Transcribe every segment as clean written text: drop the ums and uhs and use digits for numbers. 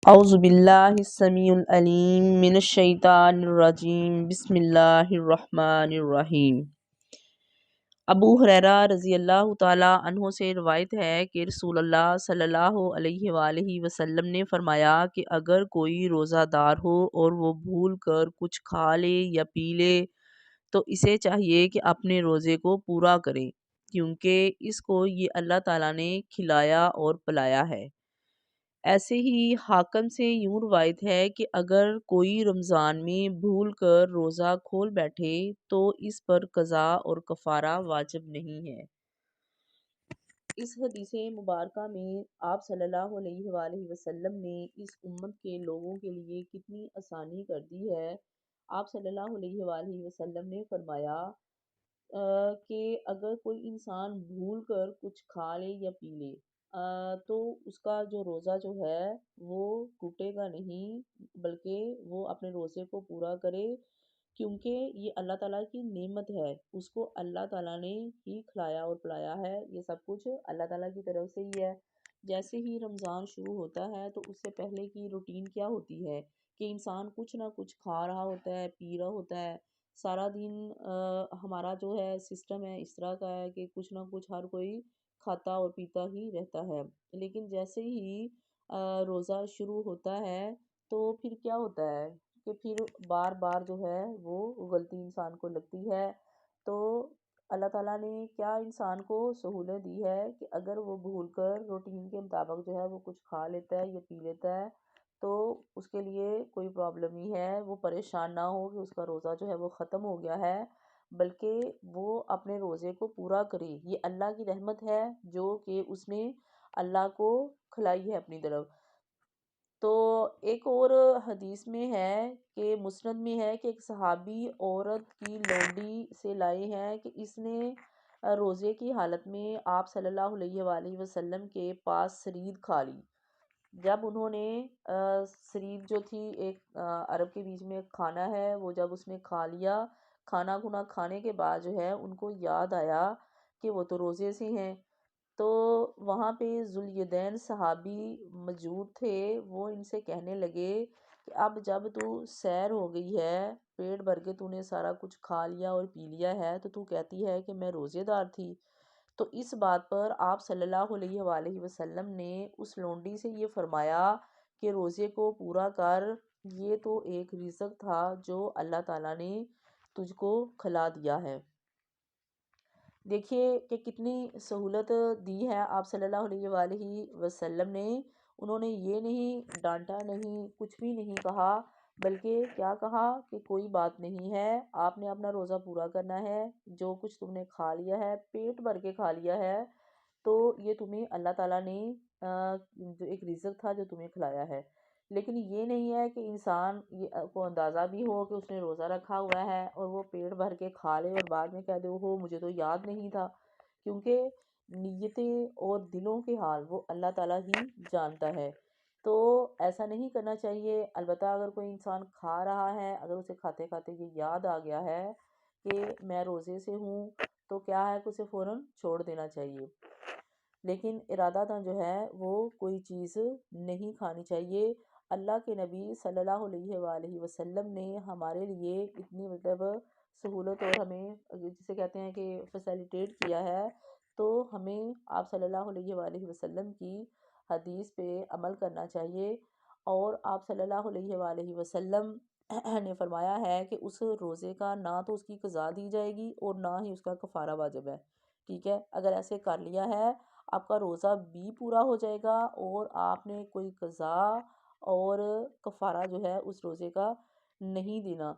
اعوذ باللہ السمیع العلیم من الشیطان الرجیم بسم اللہ الرحمن الرحیم۔ ابو ہریرہ رضی اللہ تعالیٰ عنہ سے روایت ہے کہ رسول اللہ صلی اللہ علیہ وآلہ وسلم نے فرمایا کہ اگر کوئی روزہ دار ہو اور وہ بھول کر کچھ کھا لے یا پی لے تو اسے چاہیے کہ اپنے روزے کو پورا کرے، کیونکہ اس کو یہ اللہ تعالیٰ نے کھلایا اور پلایا ہے۔ ایسے ہی حاکم سے یوں روایت ہے کہ اگر کوئی رمضان میں بھول کر روزہ کھول بیٹھے تو اس پر قضا اور کفارہ واجب نہیں ہے۔ اس حدیث مبارکہ میں آپ صلی اللہ علیہ وآلہ وسلم نے اس امت کے لوگوں کے لیے کتنی آسانی کر دی ہے۔ آپ صلی اللہ علیہ وآلہ وسلم نے فرمایا کہ اگر کوئی انسان بھول کر کچھ کھا لے یا پی لے تو اس کا جو روزہ جو ہے وہ ٹوٹے گا نہیں، بلکہ وہ اپنے روزے کو پورا کرے، کیونکہ یہ اللہ تعالیٰ کی نعمت ہے، اس کو اللہ تعالیٰ نے ہی کھلایا اور پلایا ہے، یہ سب کچھ اللہ تعالیٰ کی طرف سے ہی ہے۔ جیسے ہی رمضان شروع ہوتا ہے تو اس سے پہلے کی روٹین کیا ہوتی ہے کہ انسان کچھ نہ کچھ کھا رہا ہوتا ہے، پی رہا ہوتا ہے، سارا دن ہمارا جو ہے سسٹم ہے اس طرح کا ہے کہ کچھ نہ کچھ ہر کوئی کھاتا اور پیتا ہی رہتا ہے۔ لیکن جیسے ہی روزہ شروع ہوتا ہے تو پھر کیا ہوتا ہے کہ پھر بار بار جو ہے وہ غلطی انسان کو لگتی ہے۔ تو اللہ تعالیٰ نے کیا انسان کو سہولت دی ہے کہ اگر وہ بھول کر روٹین کے مطابق جو ہے وہ کچھ کھا لیتا ہے یا پی لیتا ہے تو اس کے لیے کوئی پرابلم نہیں ہے، وہ پریشان نہ ہو کہ اس کا روزہ جو ہے وہ ختم ہو گیا ہے، بلکہ وہ اپنے روزے کو پورا کرے۔ یہ اللہ کی رحمت ہے جو کہ اس نے اللہ کو کھلائی ہے اپنی طرف۔ تو ایک اور حدیث میں ہے کہ مسند میں ہے کہ ایک صحابی عورت کی لونڈی سے لائے ہیں کہ اس نے روزے کی حالت میں آپ صلی اللہ علیہ وآلہ وسلم کے پاس سرید کھا لی۔ جب انہوں نے سرید جو تھی ایک عرب کے بیچ میں کھانا ہے، وہ جب اس نے کھا لیا، کھانا کھونا کھانے کے بعد جو ہے ان کو یاد آیا کہ وہ تو روزے سے ہیں، تو وہاں پہ ذوالیدین صحابی موجود تھے، وہ ان سے کہنے لگے کہ اب جب تو سیر ہو گئی ہے، پیٹ بھر کے تو نے سارا کچھ کھا لیا اور پی لیا ہے تو کہتی ہے کہ میں روزے دار تھی۔ تو اس بات پر آپ صلی اللہ علیہ وآلہ وسلم نے اس لونڈی سے یہ فرمایا کہ روزے کو پورا کر، یہ تو ایک رزق تھا جو اللہ تعالیٰ نے تجھ کو کھلا دیا ہے۔ دیکھیے کہ کتنی سہولت دی ہے آپ صلی اللہ علیہ وآلہ وسلم نے۔ انہوں نے یہ نہیں ڈانٹا، نہیں کچھ بھی نہیں کہا، بلکہ کیا کہا کہ کوئی بات نہیں ہے، آپ نے اپنا روزہ پورا کرنا ہے، جو کچھ تم نے کھا لیا ہے، پیٹ بھر کے کھا لیا ہے، تو یہ تمہیں اللہ تعالیٰ نے جو ایک رزق تھا جو تمہیں کھلایا ہے۔ لیکن یہ نہیں ہے کہ انسان کو اندازہ بھی ہو کہ اس نے روزہ رکھا ہوا ہے اور وہ پیٹ بھر کے کھا لے اور بعد میں کہہ دے ہو مجھے تو یاد نہیں تھا، کیونکہ نیتیں اور دلوں کے حال وہ اللہ تعالیٰ ہی جانتا ہے۔ تو ایسا نہیں کرنا چاہیے۔ البتہ اگر کوئی انسان کھا رہا ہے، اگر اسے کھاتے کھاتے یہ یاد آ گیا ہے کہ میں روزے سے ہوں تو کیا ہے کہ اسے فوراً چھوڑ دینا چاہیے، لیکن ارادہ تن جو ہے وہ کوئی چیز نہیں کھانی چاہیے۔ اللہ کے نبی صلی اللہ علیہ وآلہ وسلم نے ہمارے لیے اتنی سہولت اور ہمیں جسے کہتے ہیں کہ فیسیلیٹیٹ کیا ہے، تو ہمیں آپ صلی اللہ علیہ وآلہ وسلم کی حدیث پہ عمل کرنا چاہیے۔ اور آپ صلی اللہ علیہ وآلہ وسلم نے فرمایا ہے کہ اس روزے کا نہ تو اس کی قضا دی جائے گی اور نہ ہی اس کا کفارہ واجب ہے، ٹھیک ہے؟ اگر ایسے کر لیا ہے آپ کا روزہ بھی پورا ہو جائے گا اور آپ نے کوئی قضا اور کفارہ جو ہے اس روزے کا نہیں دینا۔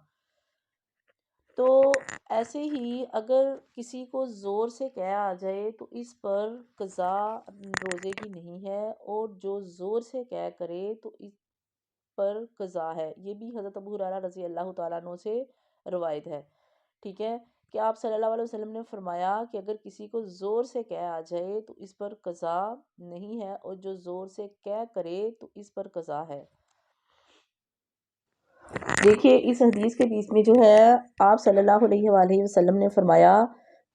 تو ایسے ہی اگر کسی کو زور سے کہا آ جائے تو اس پر قضا روزے کی نہیں ہے، اور جو زور سے کہہ کرے تو اس پر قضا ہے۔ یہ بھی حضرت ابو ہریرہ رضی اللہ تعالیٰ عنہ سے روایت ہے، ٹھیک ہے، کہ آپ صلی اللہ علیہ وسلم نے فرمایا کہ اگر کسی کو زور سے کہہ آ جائے تو اس پر قضا نہیں ہے، اور جو زور سے کہہ کرے تو اس پر قضا ہے۔ دیکھیے اس حدیث کے بیچ میں جو ہے آپ صلی اللہ علیہ وآلہ وسلم نے فرمایا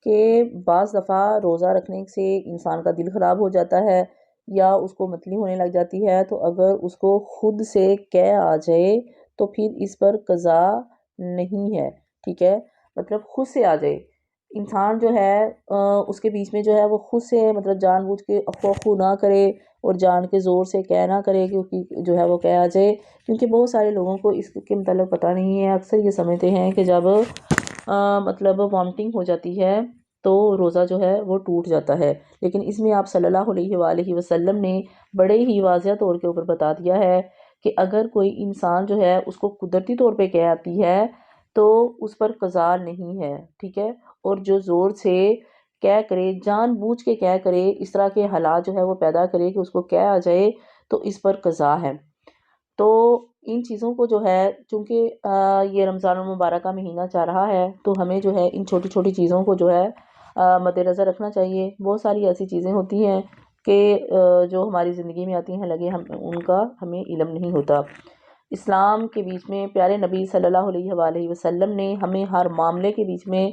کہ بعض دفعہ روزہ رکھنے سے انسان کا دل خراب ہو جاتا ہے، یا اس کو متلی ہونے لگ جاتی ہے، تو اگر اس کو خود سے قے آ جائے تو پھر اس پر قضا نہیں ہے، ٹھیک ہے، مطلب خود سے آ جائے انسان جو ہے اس کے بیچ میں جو ہے وہ خود سے مطلب جان بوجھ کے خو نہ کرے اور جان کے زور سے قے نہ کرے کیونکہ جو ہے وہ قے آ جائے، کیونکہ بہت سارے لوگوں کو اس کے متعلق پتہ نہیں ہے، اکثر یہ سمجھتے ہیں کہ جب مطلب وامٹنگ ہو جاتی ہے تو روزہ جو ہے وہ ٹوٹ جاتا ہے، لیکن اس میں آپ صلی اللہ علیہ وآلہ وسلم نے بڑے ہی واضح طور کے اوپر بتا دیا ہے کہ اگر کوئی انسان جو ہے اس کو قدرتی طور پہ قے آتی ہے تو اس پر قضا نہیں ہے، ٹھیک ہے، اور جو زور سے قے کرے، جان بوجھ کے قے کرے، اس طرح کے حالات جو ہے وہ پیدا کرے کہ اس کو قے آ جائے تو اس پر قضا ہے۔ تو ان چیزوں کو جو ہے چونکہ یہ رمضان المبارک کا مہینہ چل رہا ہے تو ہمیں جو ہے ان چھوٹی چھوٹی چیزوں کو جو ہے مد نظر رکھنا چاہیے۔ بہت ساری ایسی چیزیں ہوتی ہیں کہ جو ہماری زندگی میں آتی ہیں لگے ان کا ہمیں علم نہیں ہوتا۔ اسلام کے بیچ میں پیارے نبی صلی اللہ علیہ وآلہ وسلم نے ہمیں ہر معاملے کے بیچ میں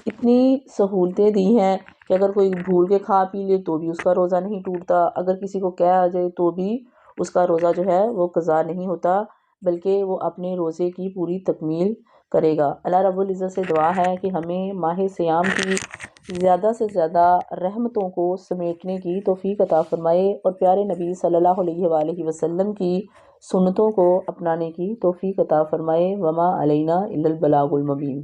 اتنی سہولتیں دی ہیں کہ اگر کوئی بھول کے کھا پی لے تو بھی اس کا روزہ نہیں ٹوٹتا، اگر کسی کو قے آ جائے تو بھی اس کا روزہ جو ہے وہ قضا نہیں ہوتا، بلکہ وہ اپنے روزے کی پوری تکمیل کرے گا۔ اللہ رب العزت سے دعا ہے کہ ہمیں ماہ سیام کی زیادہ سے زیادہ رحمتوں کو سمیٹنے کی توفیق عطا فرمائے اور پیارے نبی صلی اللہ علیہ وآلہ وسلم کی سنتوں کو اپنانے کی توفیق عطا فرمائے۔ وما علینا الا البلاغ المبین۔